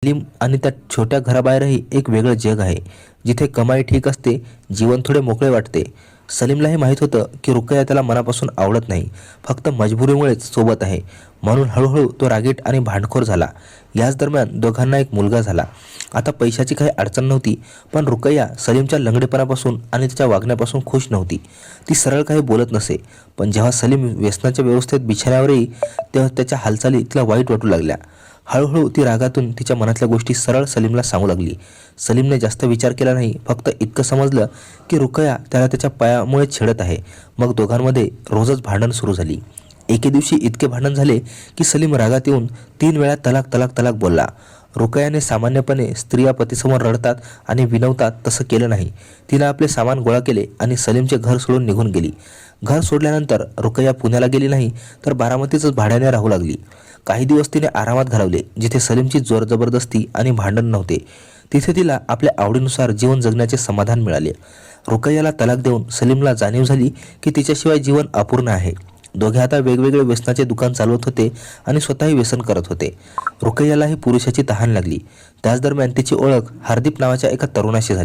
सलीम आणि त्या छोट्या घराबाहेरही एक वेगळं जग आहे, जिथे कमाई ठीक असते, जीवन थोडे मोकळे वाटते. सलीमलाही माहीत होतं की रुकैया त्याला मनापासून आवडत नाही, फक्त मजबुरीमुळेच सोबत आहे. म्हणून हळूहळू तो रागीट आणि भांडखोर झाला. याच दरम्यान दोघांना एक मुलगा झाला. आता पैशाची काही अडचण नव्हती, पण रुकैया सलीमच्या लंगडेपणापासून आणि त्याच्या वागण्यापासून खुश नव्हती. ती सरळ काही बोलत नसे, पण जेव्हा सलीम व्यसनाच्या व्यवस्थेत बिछाण्यावर येई, तेव्हा त्याच्या हालचाली तिला वाईट वाटू लागल्या. हळूहळू ती रागातून तिच्या मनातल्या गोष्टी सरळ सलीमला सांगू लागली. सलीमने जास्त विचार केला नाही, फक्त इतकं समजलं की रुकैया त्याला त्याच्या पायामुळे छेडत आहे. मग दोघांमध्ये रोजच भांडण सुरू झाली. एके दिवशी इतके भांडण झाले की सलीम रागात येऊन 3 वेळा तलाक तलाक तलाक बोलला. रुकैयाने सामान्यपणे स्त्रिया पतीसमोर रडतात आणि विनवतात तसं केलं नाही. तिनं आपले सामान गोळा केले आणि सलीमचे घर सोडून निघून गेली. घर सोडल्यानंतर रुकैया पुण्याला गेली नाही, तर बारामतीतच भाड्याने राहू लागली. काही दिवस तिने आरामात घालवले, जिथे सलीमची जोर जबरदस्ती आणि भांडण नव्हते. तिथे तिला आपल्या आवडीनुसार जीवन जगण्याचे समाधान मिळाले. रुकैयाला तलाक देऊन सलीमला जाणीव झाली की तिच्याशिवाय जीवन अपूर्ण आहे. दोघे आता वेगवेगळे व्यसनाचे दुकान चालवत होते आणि स्वतःही व्यसन करत होते. रुकैयालाही पुरुषाची तहान लागली. त्याच दरम्यान तिची ओळख हार्दिप नावाच्या एका तरुणाशी झाली.